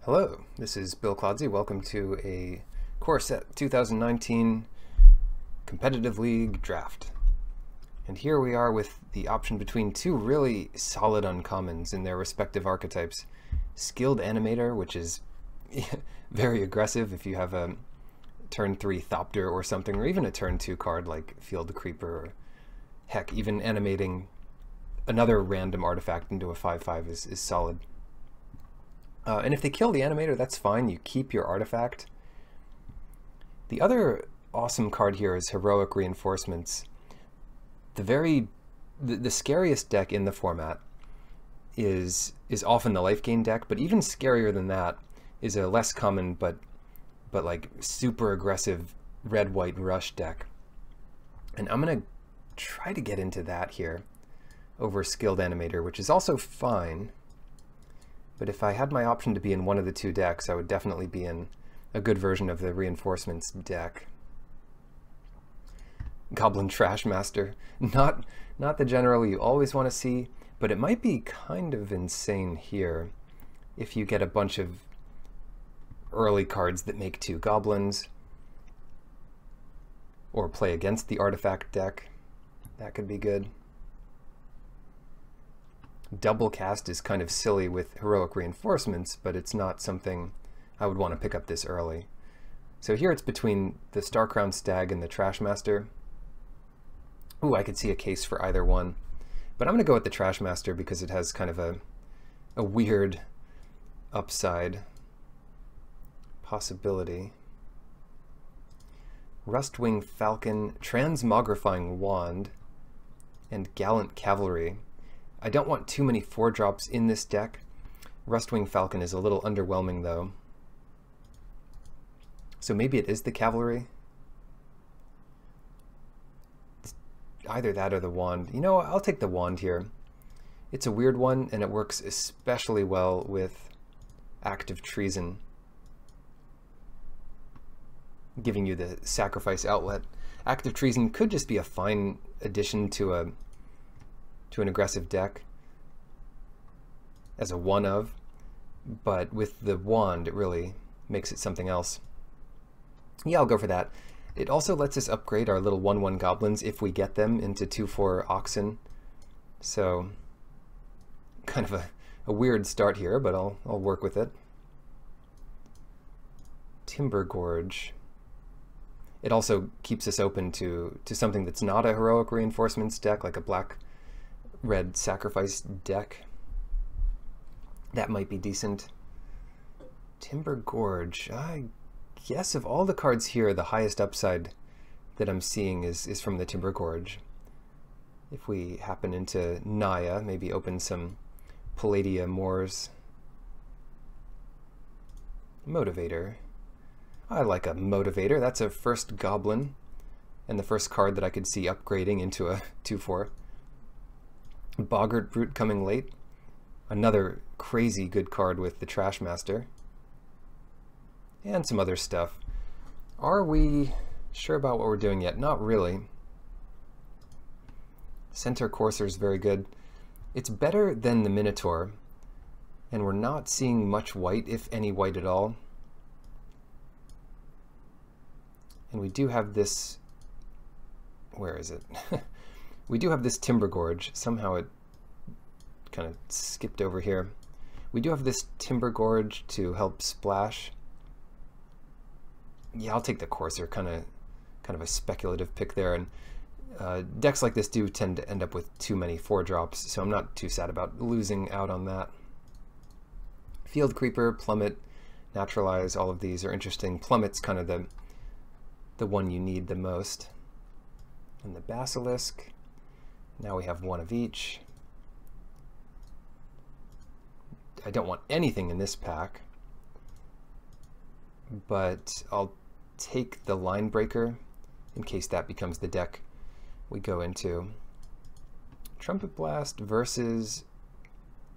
Hello, this is Bill Clodsey. Welcome to a Core Set 2019 Competitive League Draft. And here we are with the option between two really solid uncommons in their respective archetypes. Skilled Animator, which is very aggressive if you have a turn 3 Thopter or something, or even a turn 2 card like Field Creeper, or heck, even animating another random artifact into a 5/5 is solid. And if they kill the animator, that's fine. You keep your artifact. The other awesome card here is Heroic Reinforcements. The scariest deck in the format is often the life gain deck, but even scarier than that is a less common but like super aggressive red-white rush deck. And I'm gonna try to get into that here over Skilled Animator, which is also fine. But if I had my option to be in one of the two decks, I would definitely be in a good version of the Reinforcements deck. Goblin Trashmaster. Not the general you always want to see, but it might be kind of insane here if you get a bunch of early cards that make 2 goblins, or play against the artifact deck. That could be good. Double cast is kind of silly with Heroic Reinforcements, but it's not something I would want to pick up this early. So here it's between the Starcrowned Stag and the Trashmaster. Ooh, I could see a case for either one. But I'm going to go with the Trashmaster because it has kind of a weird upside possibility. Rustwing Falcon, Transmogrifying Wand, and Gallant Cavalry. I don't want too many 4-drops in this deck. Rustwing Falcon is a little underwhelming though. So maybe it is the Cavalry. It's either that or the Wand. You know, I'll take the Wand here. It's a weird one, and it works especially well with Active Treason, giving you the sacrifice outlet. Active Treason could just be a fine addition to an aggressive deck as a one of, but with the Wand it really makes it something else. Yeah, I'll go for that. It also lets us upgrade our little 1/1 goblins if we get them into 2/4 Oxen. So kind of a weird start here, but I'll work with it. Timber Gorge. It also keeps us open to something that's not a Heroic Reinforcements deck, like a black-red sacrifice deck. That might be decent. Timber Gorge. I guess of all the cards here, the highest upside that I'm seeing is from the Timber Gorge. If we happen into Naya, maybe open some Palladia Moors. Motivator. I like a Motivator. That's a first goblin, and the first card that I could see upgrading into a 2/4. Boggart Brute coming late. Another crazy good card with the Trashmaster. And some other stuff. Are we sure about what we're doing yet? Not really. Centaur Courser is very good. It's better than the Minotaur, and we're not seeing much white, if any white at all. And we do have this, where is it? We do have this Timber Gorge. Somehow it kind of skipped over here. We do have this Timber Gorge to help splash. Yeah, I'll take the Courser, kind of a speculative pick there. And decks like this do tend to end up with too many 4-drops, so I'm not too sad about losing out on that. Field Creeper, Plummet, Naturalize, all of these are interesting. Plummet's kind of the one you need the most. And the Basilisk. Now we have one of each. I don't want anything in this pack, but I'll take the Line Breaker in case that becomes the deck we go into. Trumpet Blast versus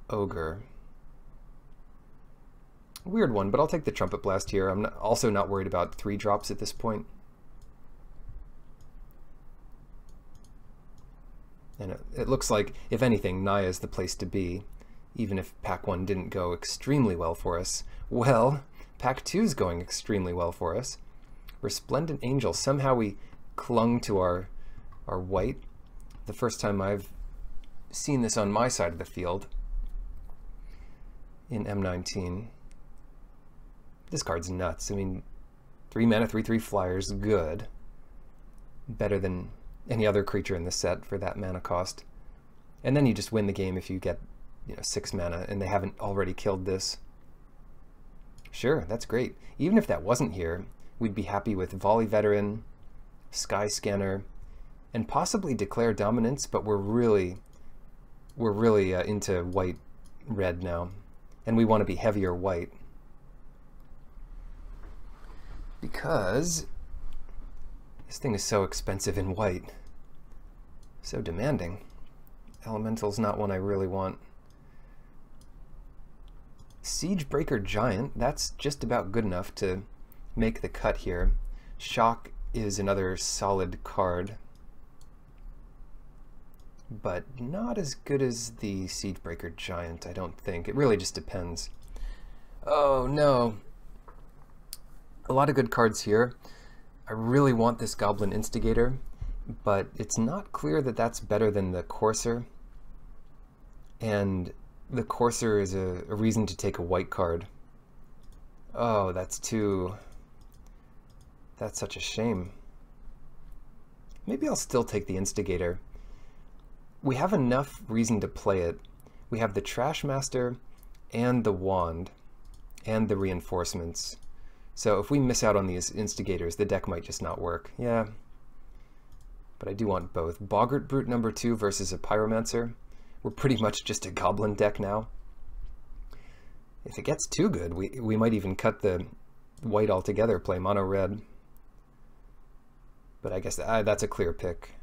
Ogre. Weird one, but I'll take the Trumpet Blast here. I'm also not worried about 3-drops at this point. And it looks like, if anything, Naya is the place to be. even if pack 1 didn't go extremely well for us. Well, pack 2's going extremely well for us. Resplendent Angel. Somehow we clung to our white. The first time I've seen this on my side of the field in M19. This card's nuts. I mean, 3 mana, 3/3 flyers, good. Better than any other creature in the set for that mana cost. And then you just win the game if you get, 6 mana and they haven't already killed this. Sure, that's great. Even if that wasn't here, we'd be happy with Volley Veteran, Sky Scanner, and possibly Declare Dominance, but we're really into white-red now, and we want to be heavier white. Because this thing is so expensive in white, so demanding. Elemental's not one I really want. Siegebreaker Giant, that's just about good enough to make the cut here. Shock is another solid card, but not as good as the Siegebreaker Giant, I don't think. It really just depends. Oh no. A lot of good cards here. I really want this Goblin Instigator, but it's not clear that that's better than the Courser. And the Courser is a reason to take a white card. Oh, that's such a shame. Maybe I'll still take the Instigator. We have enough reason to play it. We have the Trashmaster and the Wand and the reinforcements. So if we miss out on these Instigators, the deck might just not work. Yeah, but I do want both. Boggart Brute number 2 versus a Pyromancer. We're pretty much just a Goblin deck now. If it gets too good, we might even cut the white altogether, play mono red. But I guess that's a clear pick.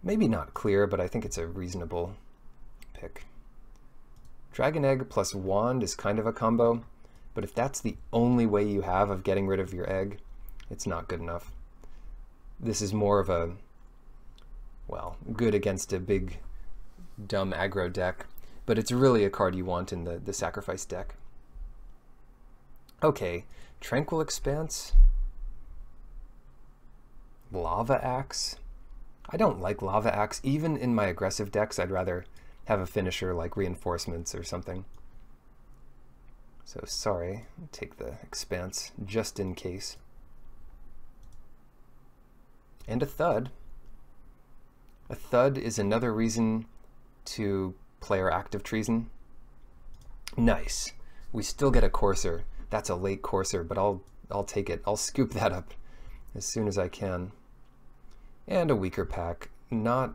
Maybe not clear, but I think it's a reasonable pick. Dragon Egg plus Wand is kind of a combo, but if that's the only way you have of getting rid of your egg, it's not good enough. This is more of a, well, good against a big, dumb aggro deck, but it's really a card you want in the sacrifice deck. Okay, Tranquil Expanse. Lava Axe. I don't like Lava Axe. Even in my aggressive decks, I'd rather have a finisher like Reinforcements or something. So sorry, I'll take the Expanse just in case. And a Thud. A Thud is another reason to play our Active Treason. Nice. We still get a Courser. That's a late Courser, but I'll take it. I'll scoop that up as soon as I can. And a weaker pack. Not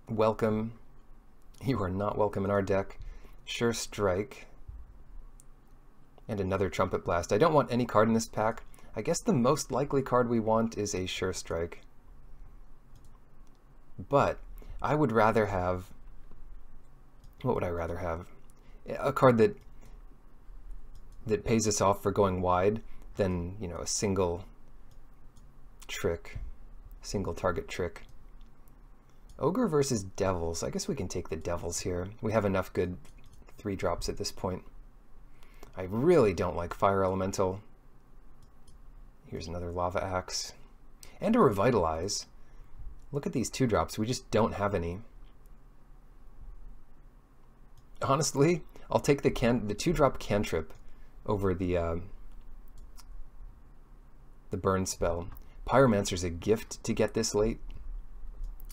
welcome. You are not welcome in our deck. Sure Strike. And another Trumpet Blast. I don't want any card in this pack. I guess the most likely card we want is a Sure Strike. But I would rather have... What would I rather have? A card that pays us off for going wide than, you know, a single trick. Single target trick. Ogre versus Devils. I guess we can take the Devils here. We have enough good 3-drops at this point. I really don't like Fire Elemental. Here's another Lava Axe. And a Revitalize. Look at these 2-drops. We just don't have any. Honestly, I'll take the 2-drop cantrip over the burn spell. Pyromancer's a gift to get this late.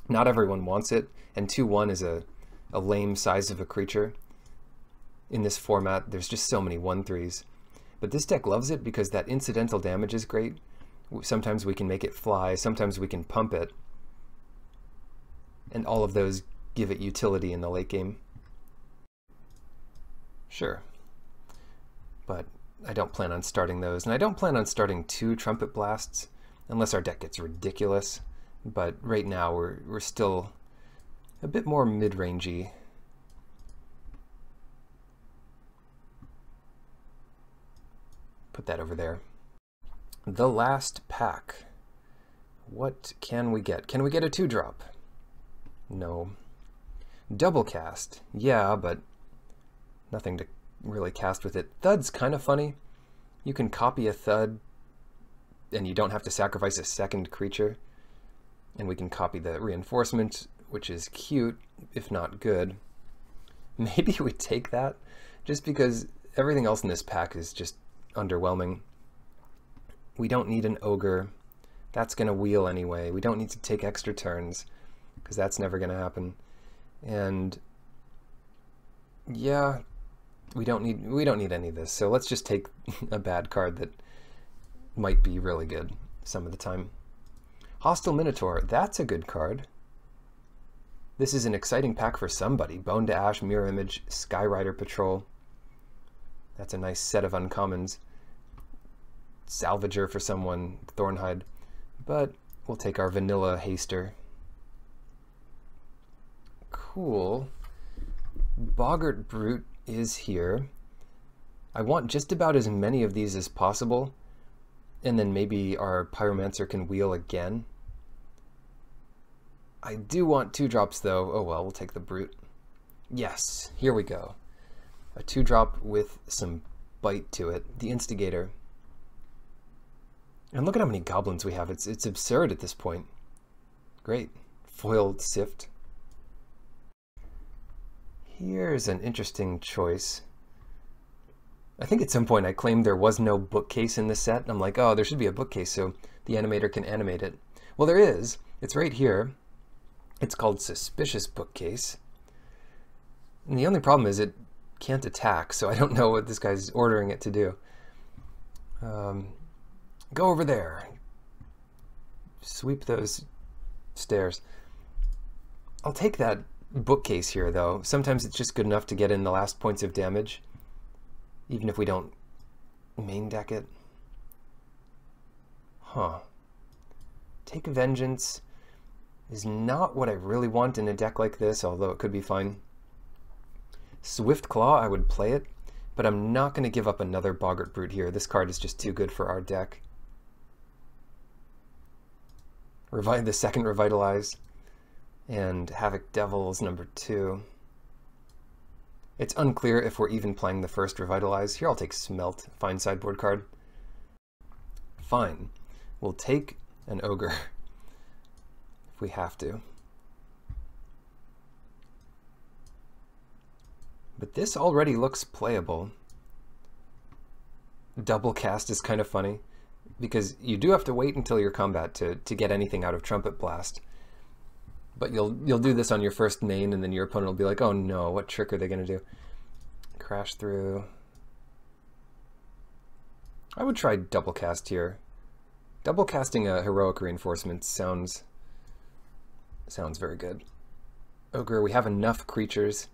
Not everyone wants it, and 2/1 is a lame size of a creature. In this format, there's just so many 1/3s. But this deck loves it because that incidental damage is great. Sometimes we can make it fly, sometimes we can pump it. And all of those give it utility in the late game. Sure. But I don't plan on starting those, and I don't plan on starting 2 Trumpet Blasts unless our deck gets ridiculous. But right now we're still a bit more mid-rangey. Put that over there. The last pack. What can we get? Can we get a 2-drop? No. Double cast. Yeah, but Nothing to really cast with it. Thud's kind of funny. You can copy a Thud, and you don't have to sacrifice a second creature. And we can copy the reinforcement, which is cute, if not good. Maybe we take that, just because everything else in this pack is just underwhelming. We don't need an ogre. That's going to wheel anyway. We don't need to take extra turns, because that's never going to happen. And yeah, we don't need any of this. So let's just take a bad card that might be really good some of the time. Hostile Minotaur, that's a good card. This is an exciting pack for somebody. Bone to Ash, Mirror Image, Skyrider Patrol. That's a nice set of uncommons. Salvager for someone, Thornhide. But we'll take our vanilla Haster. Cool. Boggart Brute is here. I want just about as many of these as possible. And then maybe our Pyromancer can wheel again. I do want 2-drops though. Oh well, we'll take the Brute. Yes, here we go. A 2-drop with some bite to it. The Instigator. And look at how many goblins we have. It's absurd at this point. Great. Foiled Sift. Here's an interesting choice. I think at some point I claimed there was no bookcase in this set. I'm like, oh, there should be a bookcase so the animator can animate it. Well, there is. It's right here. It's called Suspicious Bookcase. And the only problem is it can't attack, so I don't know what this guy's ordering it to do. Go over there. Sweep those stairs. I'll take that bookcase here, though. Sometimes it's just good enough to get in the last points of damage, even if we don't main deck it. Huh. Take Vengeance is not what I really want in a deck like this, although it could be fine. Swift Claw, I would play it, but I'm not going to give up another Boggart Brute here. This card is just too good for our deck. Revive the second Revitalize, and Havoc Devils number 2. It's unclear if we're even playing the first Revitalize. Here I'll take Smelt, fine sideboard card. Fine, we'll take an Ogre if we have to. But this already looks playable. Double cast is kind of funny, because you do have to wait until your combat to get anything out of Trumpet Blast. But you'll do this on your first main, and then your opponent will be like, oh no, what trick are they going to do? Crash through. I would try double cast here. Double casting a Heroic Reinforcement sounds very good. Ogre, we have enough creatures.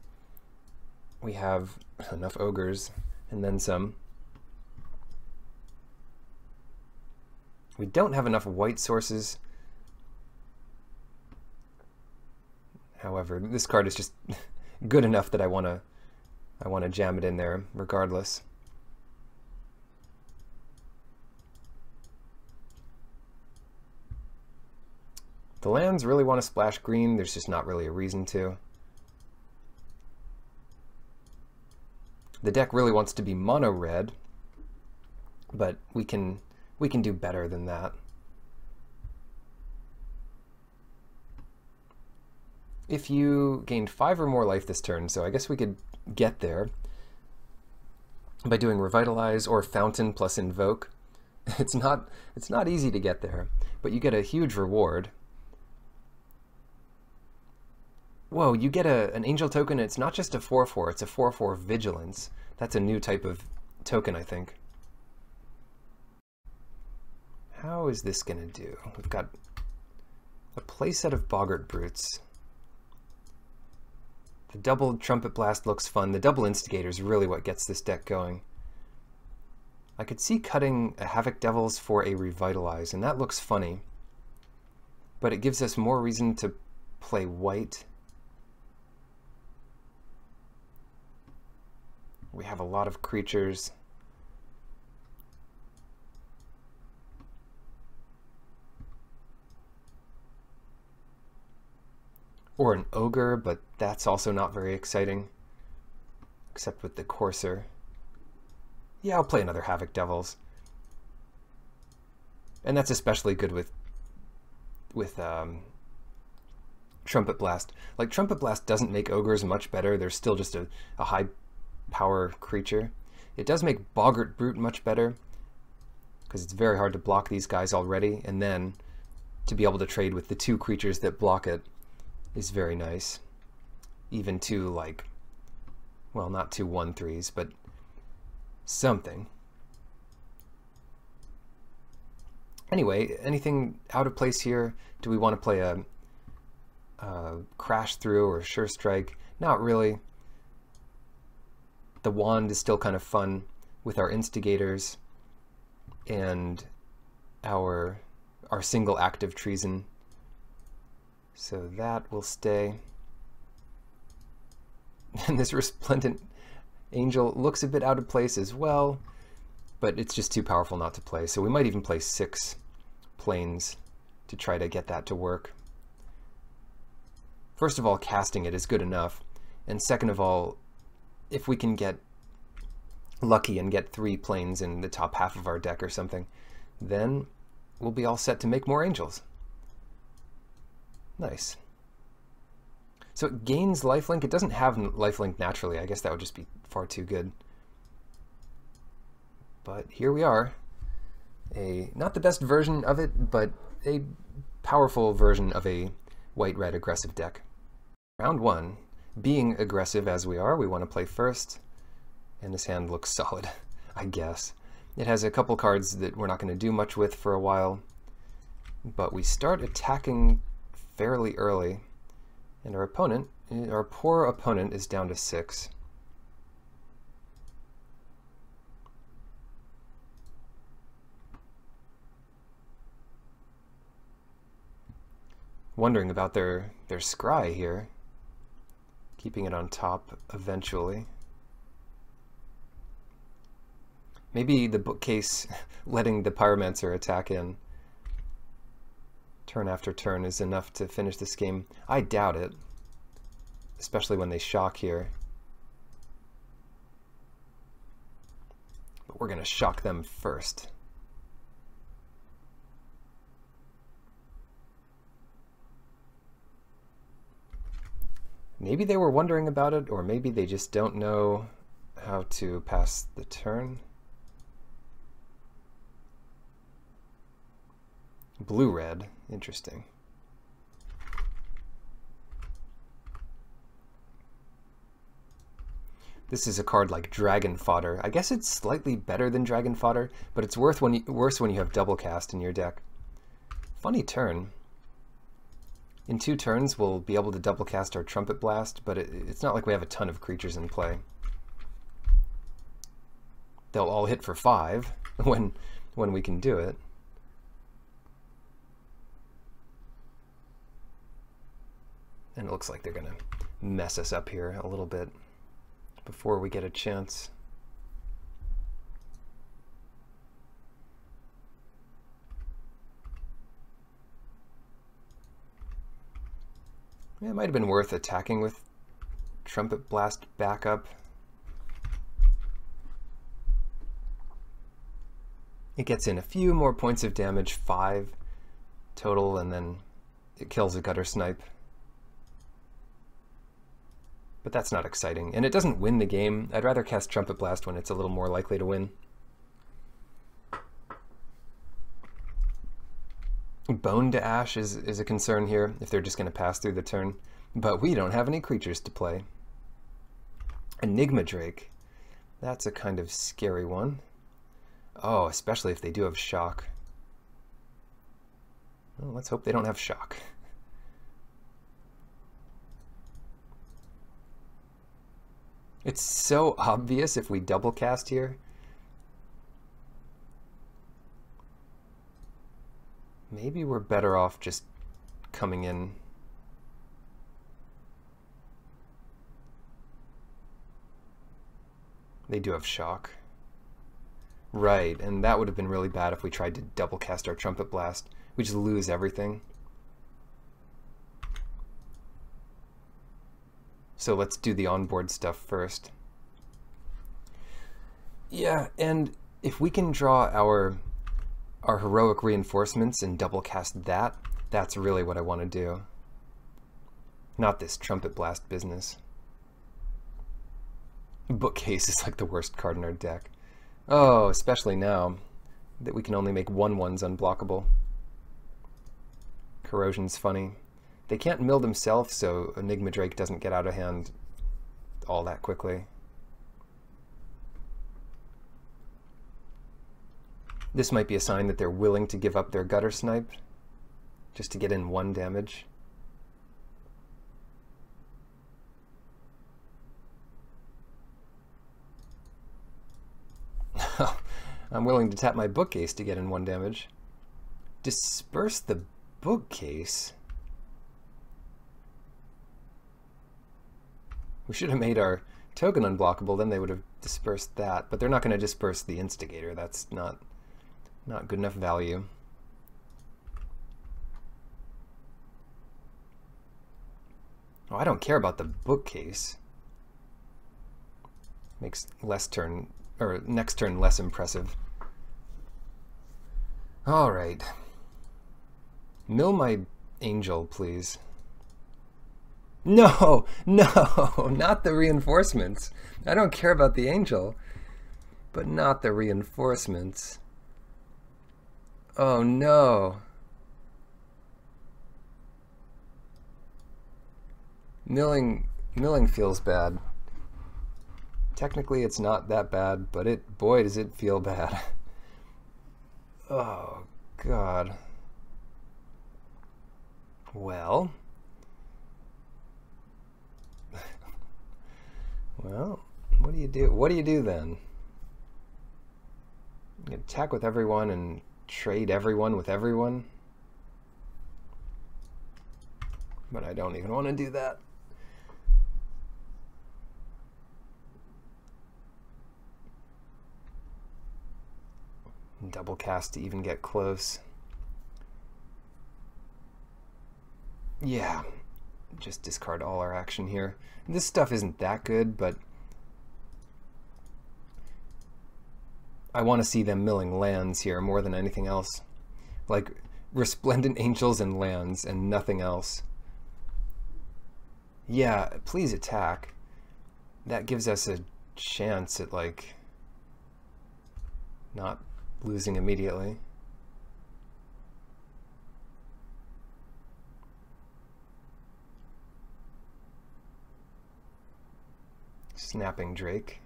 We have enough ogres, and then some. We don't have enough white sources. However, this card is just good enough that I want to jam it in there regardless. The lands really want to splash green. There's just not really a reason to. The deck really wants to be mono red, but we can do better than that. If you gained 5 or more life this turn, so I guess we could get there by doing Revitalize or Fountain plus Invoke. It's not easy to get there, but you get a huge reward. Whoa, you get an Angel token. It's not just a 4/4, it's a 4/4 Vigilance. That's a new type of token, I think. How is this going to do? We've got a playset of Boggart Brutes. The double Trumpet Blast looks fun. The double Instigator is really what gets this deck going. I could see cutting a Havoc Devils for a Revitalize, and that looks funny. But it gives us more reason to play white. We have a lot of creatures. Or an Ogre, but that's also not very exciting. except with the Courser. Yeah, I'll play another Havoc Devils. And that's especially good with Trumpet Blast. Like, Trumpet Blast doesn't make Ogres much better. They're still just a high power creature. It does make Boggart Brute much better, because it's very hard to block these guys already, and then to be able to trade with the 2 creatures that block it is very nice. Even 2, like, well, not 2 1/3s, but something. Anyway, anything out of place here? Do we want to play a Crash Through or Sure Strike? Not really. The Wand is still kind of fun with our Instigators and our single active Treason. So that will stay. And this Resplendent Angel looks a bit out of place as well, but it's just too powerful not to play. So we might even play 6 planes to try to get that to work. First of all, casting it is good enough. And second of all, if we can get lucky and get 3 planes in the top half of our deck or something, then we'll be all set to make more angels. Nice. So it gains lifelink. It doesn't have lifelink naturally. I guess that would just be far too good. But here we are. Not the best version of it, but a powerful version of a white-red aggressive deck. Round 1. Being aggressive as we are, we want to play first. And this hand looks solid, I guess. It has a couple cards that we're not going to do much with for a while. But we start attacking fairly early. And our poor opponent is down to 6. Wondering about their scry here. Keeping it on top eventually. Maybe the bookcase letting the Pyromancer attack in turn after turn is enough to finish this game. I doubt it, especially when they shock here. But we're going to shock them first. Maybe they were wondering about it, or maybe they just don't know how to pass the turn. Blue-red, interesting. This is a card like Dragon Fodder. I guess it's slightly better than Dragon Fodder, but it's worse when you have double cast in your deck. Funny turn. In 2 turns, we'll be able to double cast our Trumpet Blast, but it's not like we have a ton of creatures in play. They'll all hit for 5 when we can do it. And it looks like they're going to mess us up here a little bit before we get a chance. Yeah, it might have been worth attacking with Trumpet Blast backup. It gets in a few more points of damage, 5 total, and then it kills a Gutter Snipe. But that's not exciting, and it doesn't win the game. I'd rather cast Trumpet Blast when it's a little more likely to win. Bone to Ash is a concern here if they're just going to pass through the turn, but we don't have any creatures to play. Enigma Drake, that's a kind of scary one. Oh, especially if they do have Shock. Well, let's hope they don't have Shock. It's so obvious if we double cast here. Maybe we're better off just coming in. They do have Shock. Right, and that would have been really bad if we tried to double cast our Trumpet Blast. We just lose everything. So let's do the onboard stuff first. Yeah, and if we can draw our heroic reinforcements and double cast that, that's really what I want to do. Not this trumpet blast business. Bookcase is like the worst card in our deck. Oh, especially now that we can only make 1/1s unblockable. Corrosion's funny. They can't mill themselves, so Enigma Drake doesn't get out of hand all that quickly. This might be a sign that they're willing to give up their gutter snipe just to get in 1 damage. I'm willing to tap my bookcase to get in 1 damage. Disperse the bookcase? We should have made our token unblockable, then they would have dispersed that. But they're not going to disperse the instigator. That's not good enough value. Oh, I don't care about the bookcase. Makes next turn less impressive. All right. Mill my angel, please. No, no, not the reinforcements. I don't care about the angel, but not the reinforcements. Oh no. Milling feels bad. Technically it's not that bad, but boy does it feel bad. Oh God. Well. Well, what do you do? What do you do then? You attack with everyone and trade everyone with everyone? But I don't even want to do that. Double cast to even get close. Yeah, just discard all our action here. This stuff isn't that good, but I want to see them milling lands here more than anything else. Like Resplendent Angels and lands and nothing else. Yeah, please attack. That gives us a chance at like not losing immediately. Snapping Drake.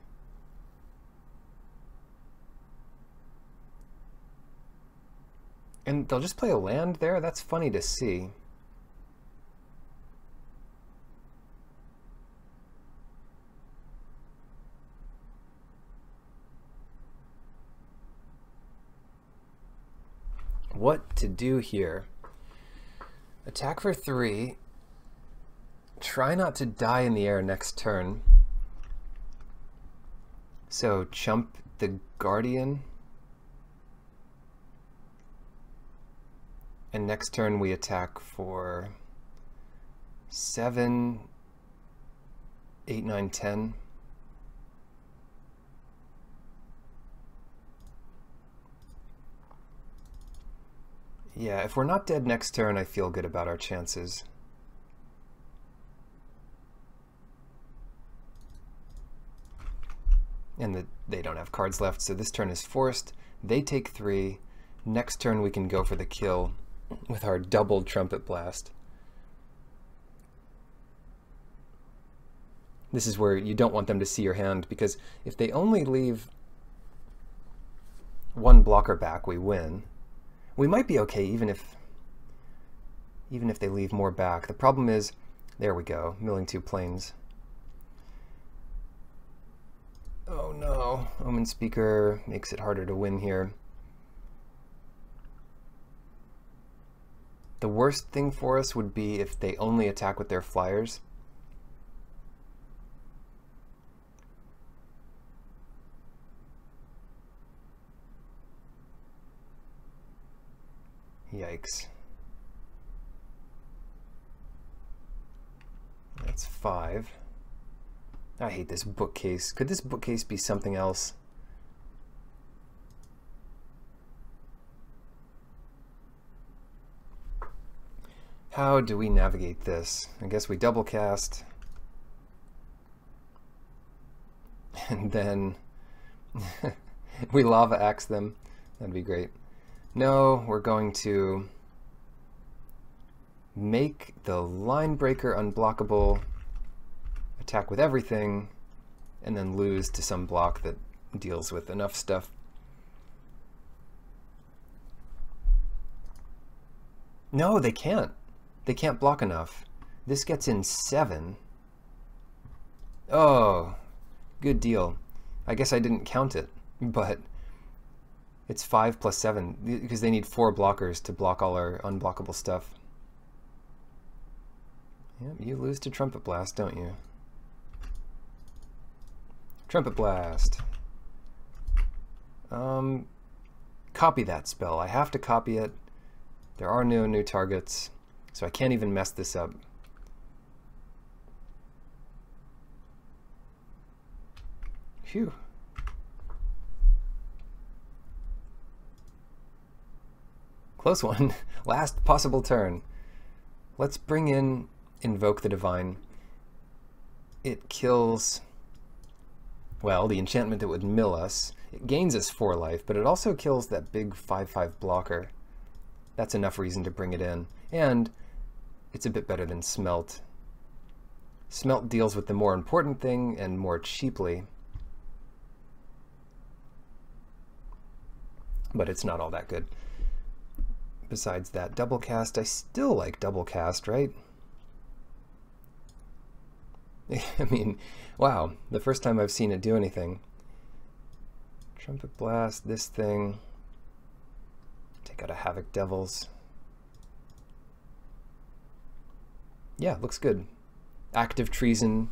And they'll just play a land there? That's funny to see. What to do here? Attack for 3. Try not to die in the air next turn. So chump the Guardian. And next turn we attack for 7, 8, 9, 10. Yeah, if we're not dead next turn, I feel good about our chances. And they don't have cards left, so this turn is forced. They take 3. Next turn we can go for the kill with our double Trumpet Blast. This is where you don't want them to see your hand, because if they only leave 1 blocker back, we win. We might be okay even if they leave more back. The problem is, there we go, milling 2 planes. Oh no, Omen Speaker makes it harder to win here. The worst thing for us would be if they only attack with their flyers. Yikes. That's 5. I hate this bookcase. Could this bookcase be something else? How do we navigate this? I guess we double cast. And then we lava axe them. That'd be great. No, we're going to make the line breaker unblockable, attack with everything, and then lose to some block that deals with enough stuff. No, they can't. They can't block enough. This gets in 7. Oh, good deal. I guess I didn't count it, but it's 5 plus 7 because they need 4 blockers to block all our unblockable stuff. Yep, you lose to Trumpet Blast, don't you? Trumpet Blast. Copy that spell. I have to copy it. There are no new targets, so I can't even mess this up. Phew. Close one. Last possible turn. Let's bring in Invoke the Divine. It kills, well, the enchantment that would mill us. It gains us 4 life, but it also kills that big 5/5 blocker. That's enough reason to bring it in. And it's a bit better than Smelt. Smelt deals with the more important thing and more cheaply. But it's not all that good. Besides that, double cast, I still like double cast, right? I mean, wow, the first time I've seen it do anything. Trumpet Blast, this thing. Take out a Havoc Devils. Yeah, looks good. Active Treason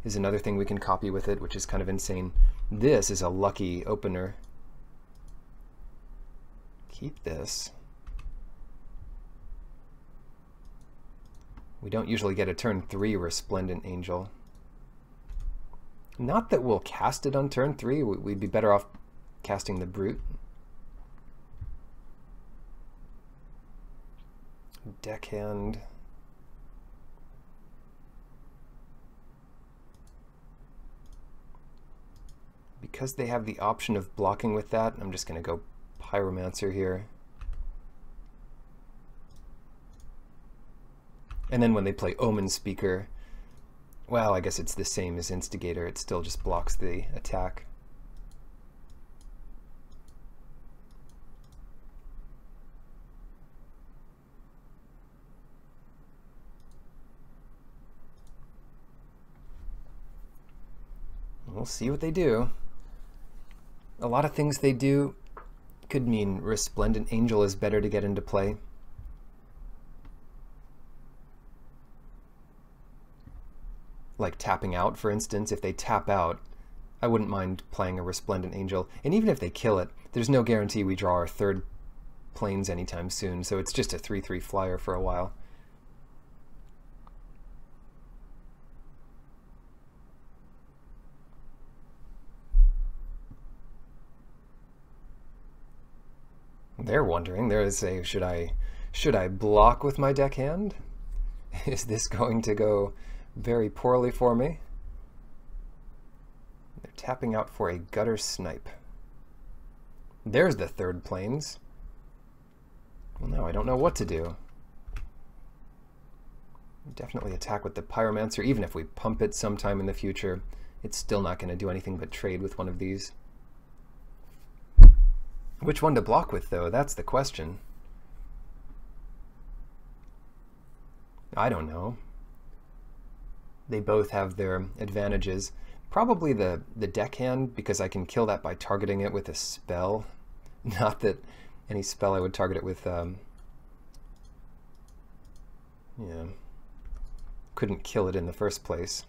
is another thing we can copy with it, which is kind of insane. This is a lucky opener. Keep this. We don't usually get a turn 3 Resplendent Angel. Not that we'll cast it on turn 3. We'd be better off casting the Brute. Deckhand. Because they have the option of blocking with that, I'm just going to go Pyromancer here. And then when they play Omen Speaker, well, I guess it's the same as Instigator. It still just blocks the attack. We'll see what they do. A lot of things they do could mean Resplendent Angel is better to get into play. Like tapping out, for instance. If they tap out, I wouldn't mind playing a Resplendent Angel. And even if they kill it, there's no guarantee we draw our 3rd planes anytime soon, so it's just a 3/3 flyer for a while. They're wondering, there is a, should I block with my deckhand? Is this going to go very poorly for me? They're tapping out for a Gutter Snipe. There's the 3rd planes. Well, now I don't know what to do. Definitely attack with the Pyromancer. Even if we pump it sometime in the future, it's still not going to do anything but trade with one of these. Which one to block with, though? That's the question. I don't know. They both have their advantages. Probably the deckhand, because I can kill that by targeting it with a spell. Not that any spell I would target it with, yeah, couldn't kill it in the first place.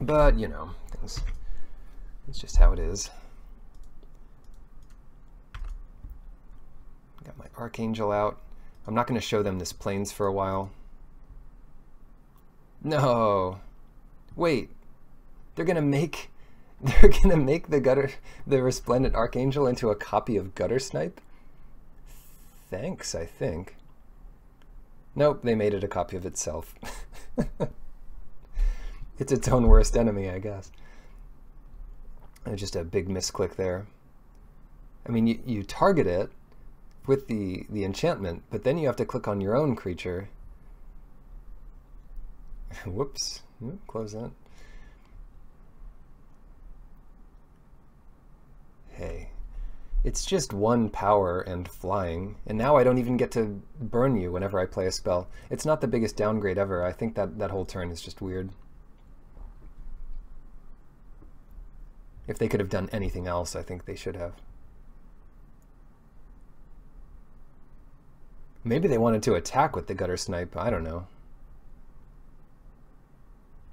But, you know, things, it's just how it is. Got my Archangel out. I'm not going to show them this planes for a while. No. Wait. They're going to make They're gonna make the Resplendent Archangel into a copy of Gutter Snipe? Thanks, I think. Nope, they made it a copy of itself. It's its own worst enemy, I guess. Just a big misclick there. I mean, you target it with the enchantment, but then you have to click on your own creature. Whoops. Close that. Hey. It's just 1 power and flying, and now I don't even get to burn you whenever I play a spell. It's not the biggest downgrade ever. I think that whole turn is just weird. If they could have done anything else, I think they should have. Maybe they wanted to attack with the Gutter Snipe. I don't know.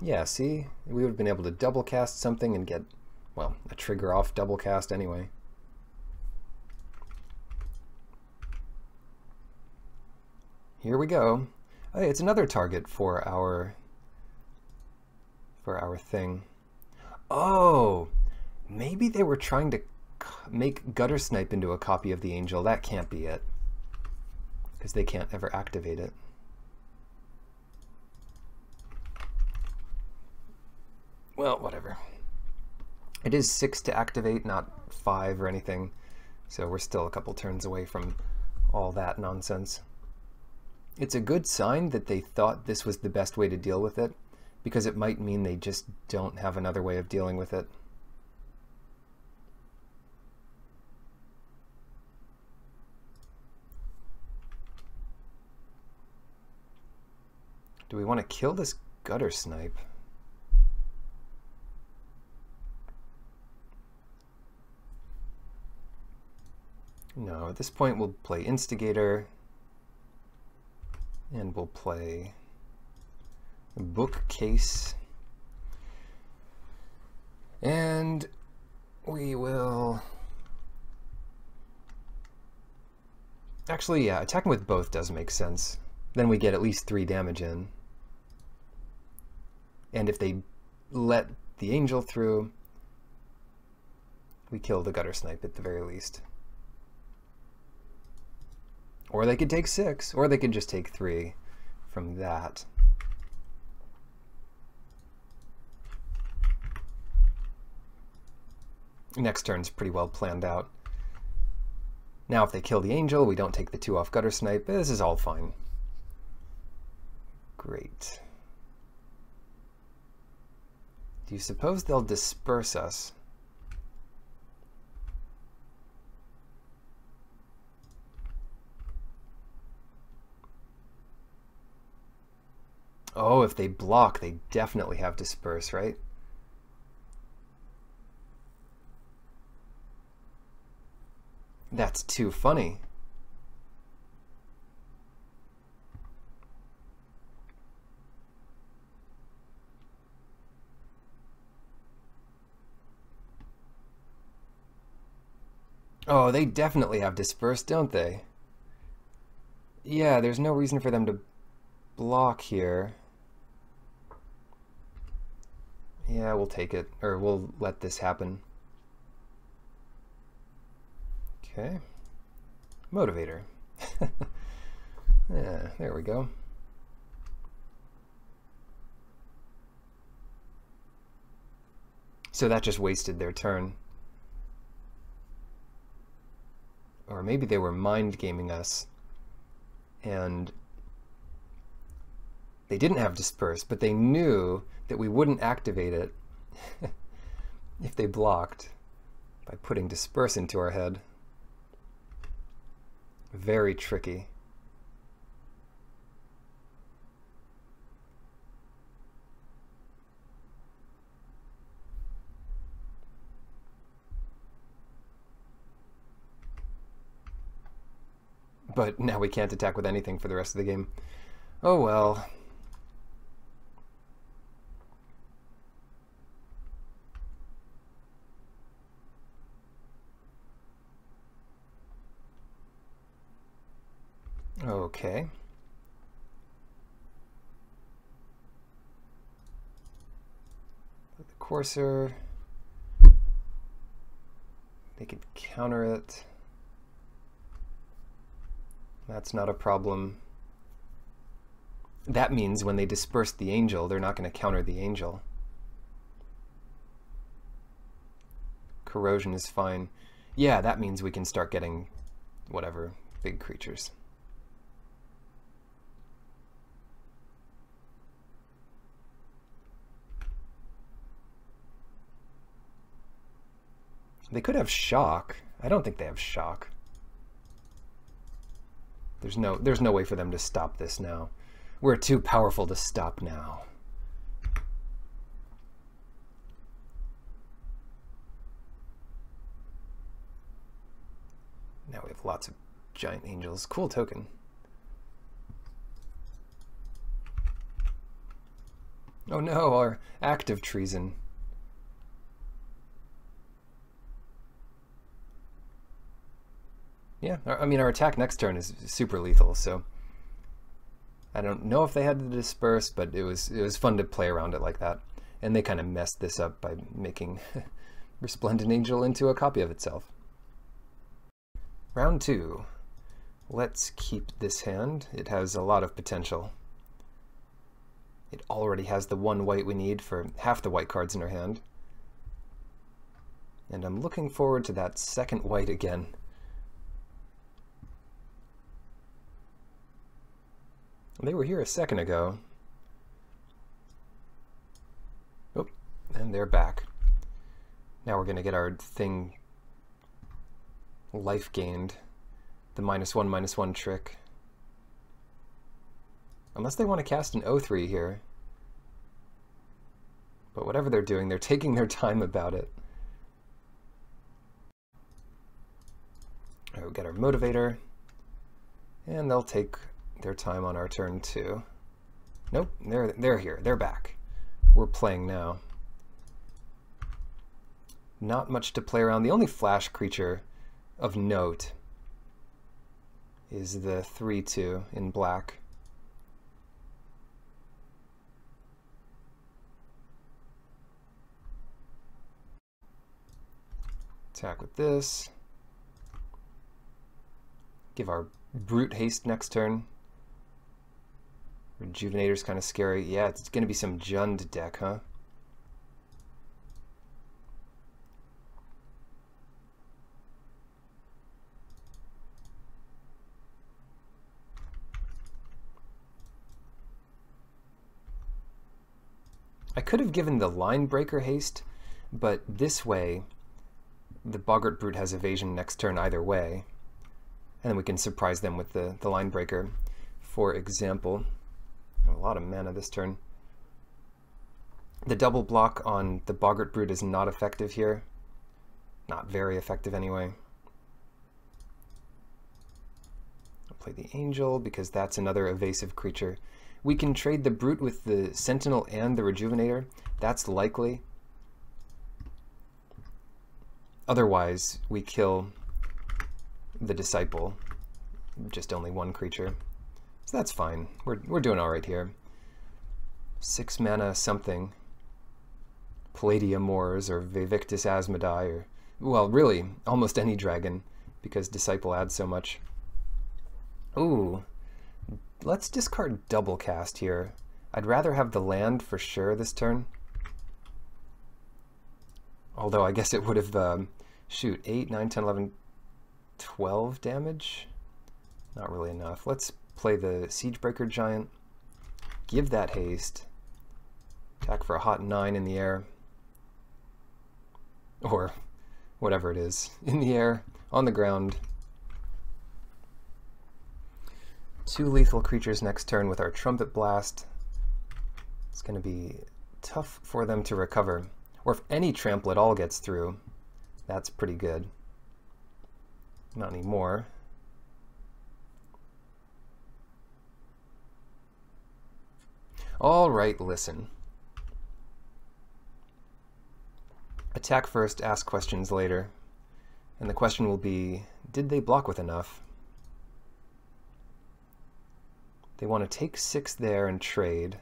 Yeah, see? We would have been able to double cast something and get, well, a trigger off double cast anyway. Here we go. Oh, it's another target for our thing. Oh, maybe they were trying to make Gutter Snipe into a copy of the Angel. That can't be it, because they can't ever activate it. Well, whatever. It is 6 to activate, not 5 or anything, so we're still a couple turns away from all that nonsense. It's a good sign that they thought this was the best way to deal with it, because it might mean they just don't have another way of dealing with it. Do we want to kill this Gutter Snipe? No, at this point we'll play Instigator, and we'll play Bookcase, and we will... Actually, yeah, attacking with both does make sense. Then we get at least 3 damage in. And if they let the Angel through, we kill the Gutter Snipe at the very least. Or they could take 6, or they could just take 3 from that. Next turn's pretty well planned out. Now if they kill the Angel, we don't take the 2 off Gutter Snipe. This is all fine. Great. Do you suppose they'll disperse us? Oh, if they block, they definitely have disperse, right? That's too funny. Oh, they definitely have disperse, don't they? Yeah, there's no reason for them to block here. Yeah, we'll take it, or we'll let this happen. Okay. Motivator. Yeah, there we go. So that just wasted their turn. Or maybe they were mind gaming us, and they didn't have disperse, but they knew that we wouldn't activate it if they blocked by putting disperse into our head. Very tricky. But now we can't attack with anything for the rest of the game. Oh well. Okay. Put the Courser. They could counter it. That's not a problem. That means when they disperse the angel, they're not going to counter the angel. Corrosion is fine. Yeah, that means we can start getting whatever, big creatures. They could have shock. I don't think they have shock. There's no way for them to stop this now. We're too powerful to stop now. Now we have lots of giant angels. Cool token. Oh no, our act of treason. Yeah, I mean, our attack next turn is super lethal, so I don't know if they had to disperse, but it was fun to play around it like that. And they kind of messed this up by making Resplendent Angel into a copy of itself. Round 2. Let's keep this hand. It has a lot of potential. It already has the 1 white we need for half the white cards in our hand. And I'm looking forward to that second white again. They were here a second ago. Oh, and they're back. Now we're going to get our thing life gained. The -1/-1 trick. Unless they want to cast an 0/3 here. But whatever they're doing, they're taking their time about it. Alright, we'll get our motivator. And they'll take their time on our turn too. Nope, they're here. They're back. We're playing now. Not much to play around. The only flash creature of note is the 3/2 in black. Attack with this. Give our brute haste next turn. Rejuvenator's kind of scary. Yeah, it's going to be some Jund deck, huh? I could have given the Line Breaker haste, but this way the Boggart Brute has evasion next turn either way. And then we can surprise them with the Line Breaker, for example. A lot of mana this turn. The double block on the Boggart Brute is not effective here. Not very effective anyway. I'll play the Angel because that's another evasive creature. We can trade the Brute with the Sentinel and the Rejuvenator. That's likely. Otherwise, we kill the Disciple. Just only 1 creature. So that's fine. We're doing all right here. 6 mana something. Palladium Moors or Vivictus Asmodai, or, well, really, almost any dragon, because Disciple adds so much. Ooh, let's discard double cast here. I'd rather have the land for sure this turn. Although I guess it would have, shoot, 8, 9, 10, 11, 12 damage? Not really enough. Let's play the Siegebreaker Giant. Give that haste. Attack for a hot 9 in the air. Or whatever it is. In the air, on the ground. 2 lethal creatures next turn with our Trumpet Blast. It's going to be tough for them to recover. Or if any trample at all gets through, that's pretty good. Not anymore. All right, listen. Attack first, ask questions later. And the question will be, did they block with enough? They want to take 6 there and trade.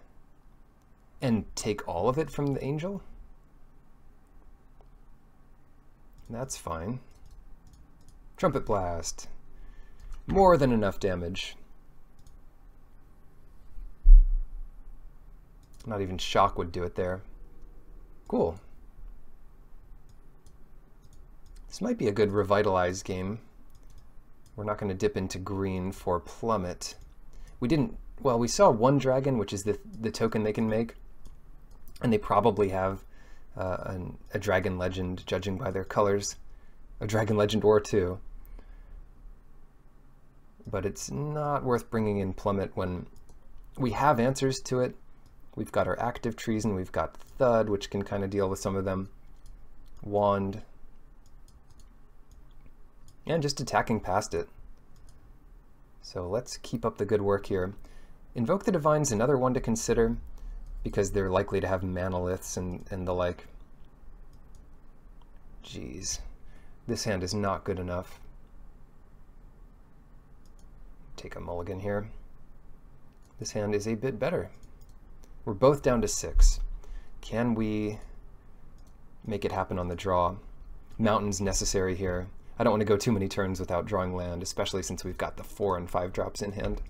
And take all of it from the Angel? That's fine. Trumpet Blast. More than enough damage. Not even Shock would do it there. Cool. This might be a good Revitalize game. We're not going to dip into green for Plummet. We didn't... Well, we saw one dragon, which is the token they can make. And they probably have a dragon legend, judging by their colors. A dragon legend or two. But it's not worth bringing in Plummet when we have answers to it. We've got our active treason, we've got Thud, which can kind of deal with some of them. Wand. And just attacking past it. So let's keep up the good work here. Invoke the Divine's another one to consider, because they're likely to have manoliths and the like. Jeez. This hand is not good enough. Take a mulligan here. This hand is a bit better. We're both down to 6. Can we make it happen on the draw? Mountain's necessary here. I don't want to go too many turns without drawing land, especially since we've got the 4 and 5 drops in hand.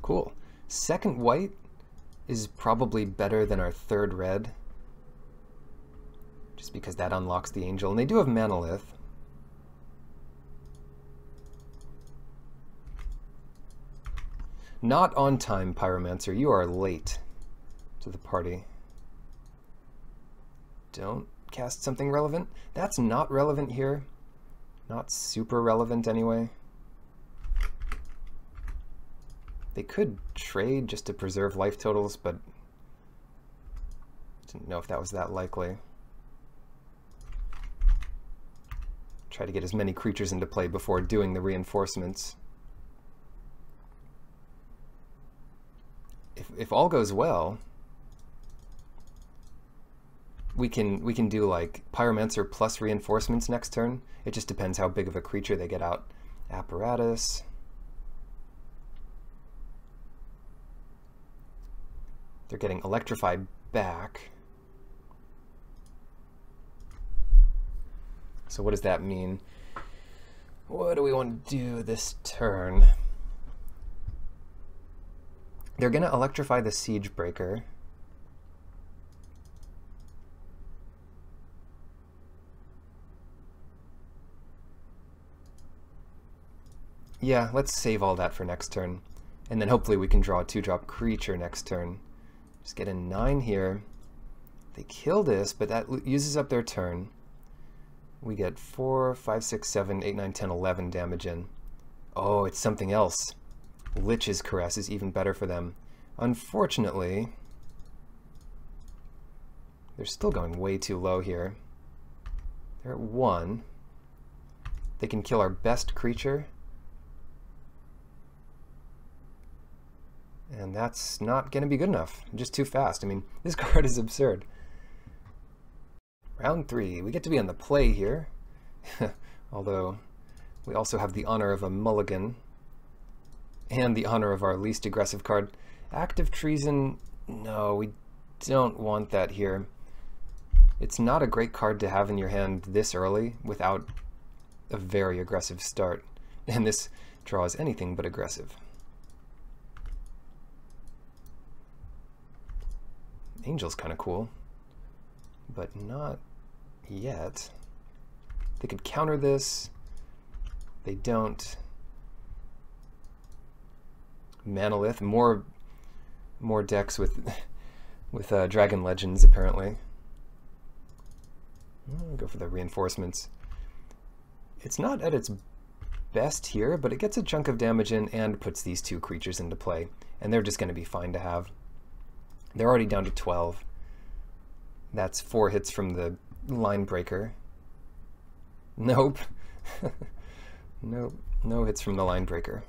Cool. Second white is probably better than our third red, just because that unlocks the angel. And they do have manolith. Not on time, Pyromancer. You are late to the party. Don't cast something relevant. That's not relevant here. Not super relevant anyway. They could trade just to preserve life totals, but didn't know if that was that likely. Try to get as many creatures into play before doing the reinforcements. If all goes well, we can do like Pyromancer plus reinforcements next turn. It just depends how big of a creature they get out. Apparatus. They're getting electrified back. So what does that mean? What do we want to do this turn? They're going to electrify the Siege Breaker. Yeah, let's save all that for next turn. And then hopefully we can draw a 2-drop creature next turn. Just get a 9 here. They kill this, but that uses up their turn. We get 4, 5, 6, 7, 8, 9, 10, 11 damage in. Oh, it's something else. Lich's Caress is even better for them. Unfortunately, they're still going way too low here. They're at 1. They can kill our best creature. And that's not going to be good enough. Just too fast. I mean, this card is absurd. Round 3. We get to be on the play here. Although, we also have the honor of a mulligan. And the honor of our least aggressive card. Active Treason, no, we don't want that here. It's not a great card to have in your hand this early without a very aggressive start. And this draws anything but aggressive. Angel's kind of cool, but not yet. They could counter this. They don't. Manolith, more decks with Dragon Legends apparently. I'll go for the reinforcements. It's not at its best here, but it gets a chunk of damage in and puts these 2 creatures into play, and they're just going to be fine to have. They're already down to 12. That's 4 hits from the Line Breaker. Nope. Nope. No hits from the Line Breaker.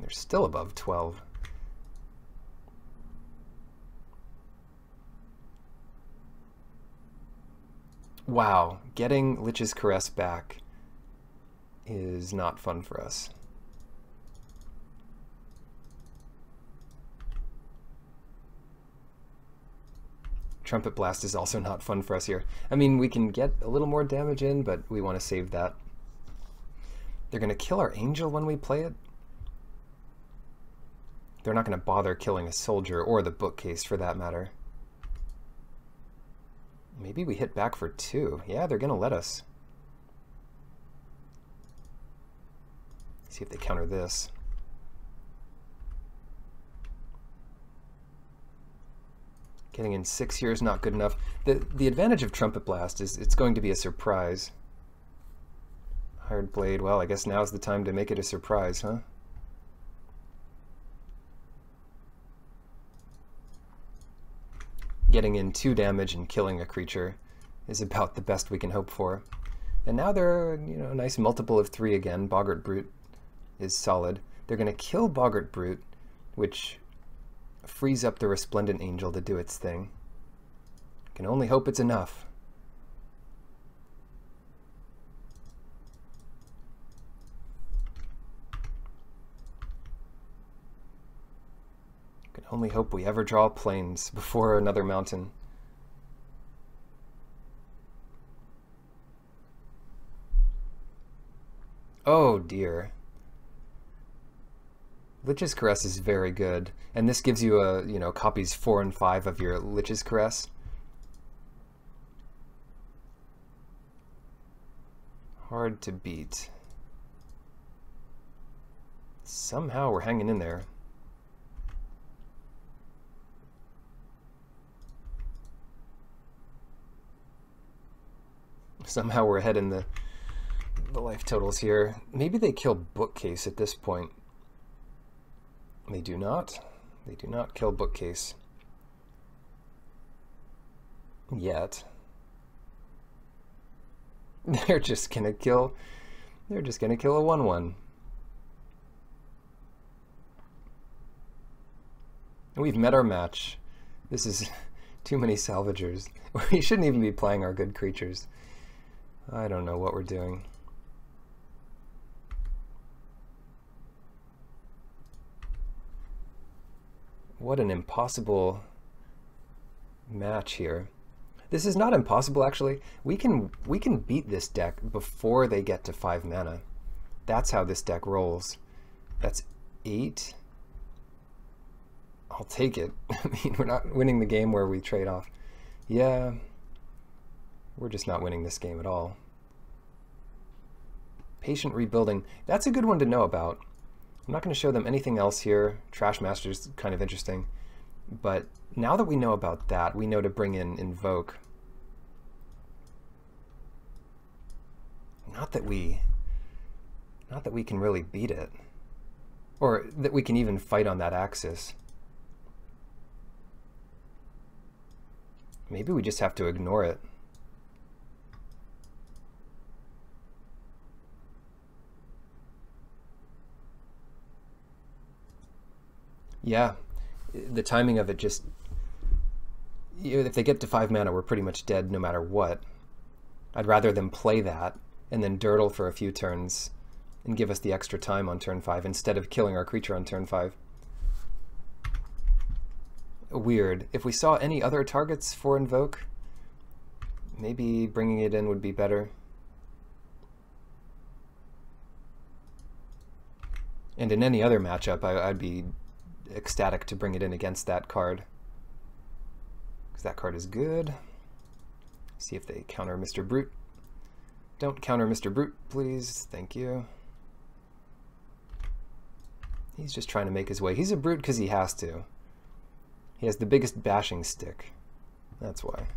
They're still above 12. Wow, getting Lich's Caress back is not fun for us. Trumpet Blast is also not fun for us here. I mean, we can get a little more damage in, but we want to save that. They're going to kill our Angel when we play it. They're not going to bother killing a soldier, or the bookcase for that matter. Maybe we hit back for 2. Yeah, they're going to let us. See if they counter this. Getting in 6 here is not good enough. The advantage of Trumpet Blast is it's going to be a surprise. Hired Blade, well, I guess now's the time to make it a surprise, huh? Getting in 2 damage and killing a creature is about the best we can hope for. And now they're, you know, a nice multiple of 3 again. Boggart Brute is solid. They're going to kill Boggart Brute, which frees up the Resplendent Angel to do its thing. Can only hope it's enough. Can only hope we ever draw plains before another mountain. Oh dear. Lich's Caress is very good, and this gives you a, you know, copies 4 and 5 of your Lich's Caress. Hard to beat. Somehow we're hanging in there. Somehow we're ahead in the life totals here. Maybe they kill Bookcase at this point. They do not. They do not kill Bookcase. Yet. They're just gonna kill a 1/1. We've met our match. This is too many salvagers. We shouldn't even be playing our good creatures. I don't know what we're doing. What an impossible match here. This is not impossible, actually. We can beat this deck before they get to 5 mana. That's how this deck rolls. That's 8. I'll take it. I mean, we're not winning the game where we trade off. Yeah, we're just not winning this game at all. Patient Rebuilding. That's a good one to know about. I'm not going to show them anything else here. Trash Master's kind of interesting. But now that we know about that, we know to bring in Invoke. Not that we can really beat it. Or that we can even fight on that axis. Maybe we just have to ignore it. Yeah, the timing of it just... if they get to 5 mana, we're pretty much dead no matter what. I'd rather them play that and then durdle for a few turns and give us the extra time on turn 5 instead of killing our creature on turn 5. Weird. If we saw any other targets for Invoke, maybe bringing it in would be better. And in any other matchup, I'd be ecstatic to bring it in against that card, because that card is good. See if they counter Mr. Brute. Don't counter Mr. Brute, please. Thank you. He's just trying to make his way. He's a brute because he has to. He has the biggest bashing stick. That's why.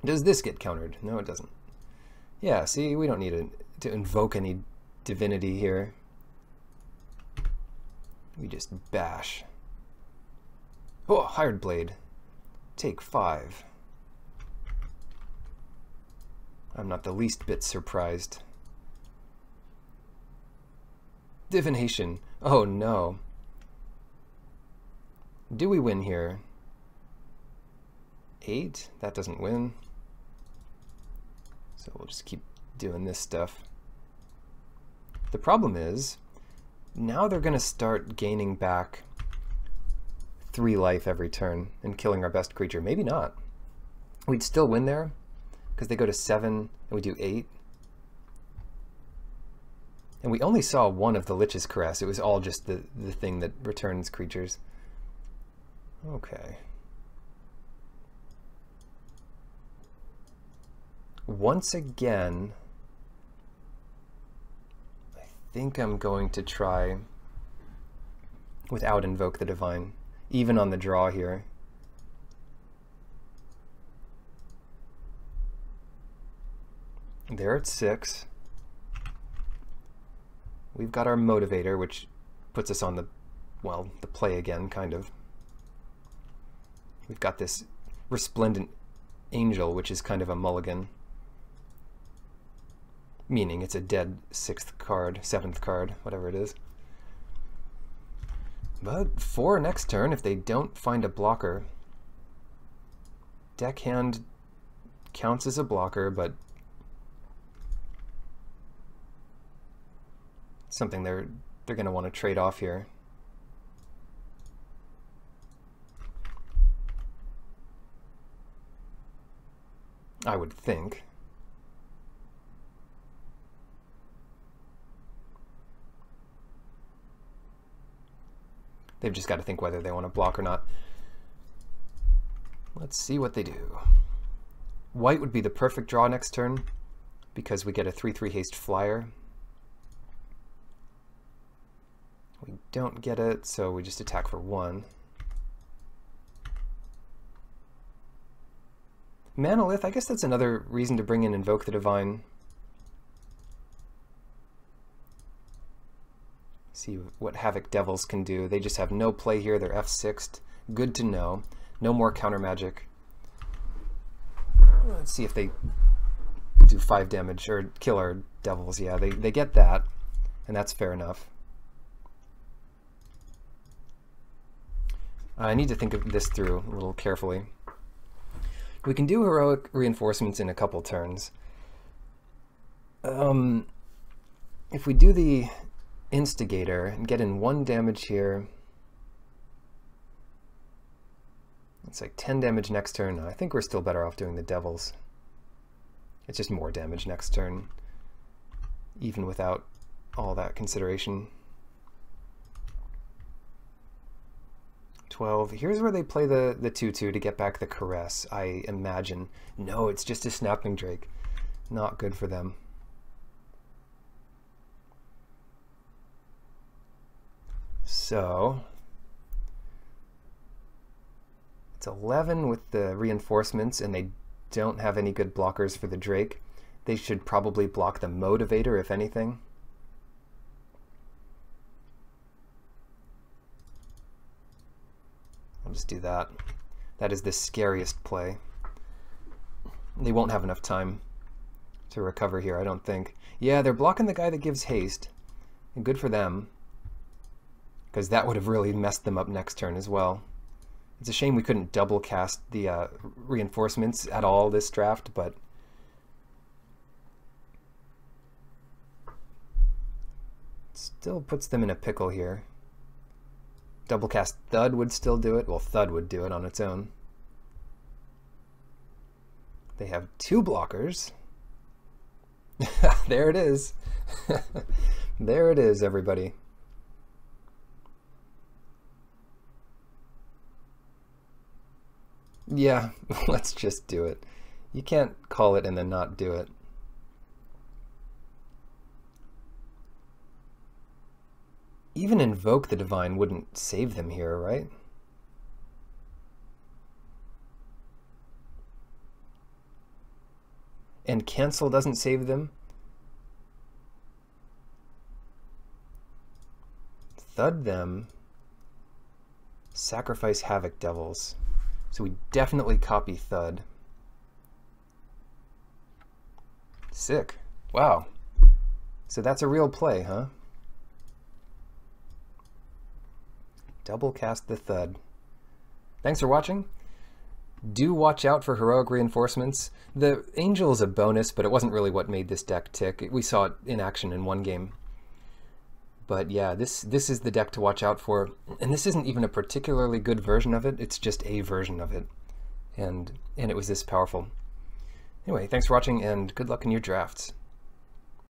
Does this get countered? No, it doesn't. Yeah, see, we don't need to invoke any divinity here. We just bash. Oh, Hired Blade. Take 5. I'm not the least bit surprised. Divination. Oh no. Do we win here? 8? That doesn't win. So we'll just keep doing this stuff. The problem is, now they're going to start gaining back 3 life every turn and killing our best creature. Maybe not. We'd still win there, because they go to 7 and we do 8. And we only saw one of the Lich's Caress. It was all just the thing that returns creatures. Okay. Once again, I think I'm going to try without Invoke the Divine, even on the draw here. They're at 6. We've got our Motivator, which puts us on the, well, the play again, kind of. We've got this Resplendent Angel, which is kind of a mulligan. Meaning it's a dead 6th card, 7th card, whatever it is. But 4 next turn, if they don't find a blocker. Deckhand counts as a blocker, but something they're going to want to trade off here. I would think. They've just got to think whether they want to block or not. Let's see what they do. White would be the perfect draw next turn because we get a 3/3 haste flyer. We don't get it, so we just attack for 1. Manolith, I guess that's another reason to bring in Invoke the Divine. See what Havoc Devils can do. They just have no play here. They're F6'd. Good to know. No more counter magic. Let's see if they do 5 damage or kill our devils. Yeah, they get that, and that's fair enough. I need to think of this through a little carefully. We can do Heroic Reinforcements in a couple turns. If we do the Instigator and get in 1 damage here, it's like 10 damage next turn. I think we're still better off doing the Devils. It's just more damage next turn, even without all that consideration. 12. Here's where they play the 2/2 to get back the Caress, I imagine. No, it's just a Snapping Drake. Not good for them. So it's 11 with the reinforcements, and they don't have any good blockers for the Drake. They should probably block the Motivator, if anything. I'll just do that. That is the scariest play. They won't have enough time to recover here, I don't think. Yeah, they're blocking the guy that gives haste. And good for them, because that would have really messed them up next turn as well. It's a shame we couldn't double cast the reinforcements at all this draft, but it still puts them in a pickle here. Double cast Thud would still do it. Well, Thud would do it on its own. They have 2 blockers. There it is. There it is, everybody. Yeah, let's just do it. You can't call it and then not do it. Even Invoke the Divine wouldn't save them here, right? And Cancel doesn't save them. Thud them. Sacrifice Havoc Devils. So we definitely copy Thud. Sick. Wow. So that's a real play, huh? Double cast the Thud. Thanks for watching. Do watch out for Heroic Reinforcements. The Angel is a bonus, but it wasn't really what made this deck tick. We saw it in action in one game. But But yeah, this is the deck to watch out for. And this isn't even a particularly good version of it. It's just a version of it. And it was this powerful. Anyway, thanks for watching, and good luck in your drafts.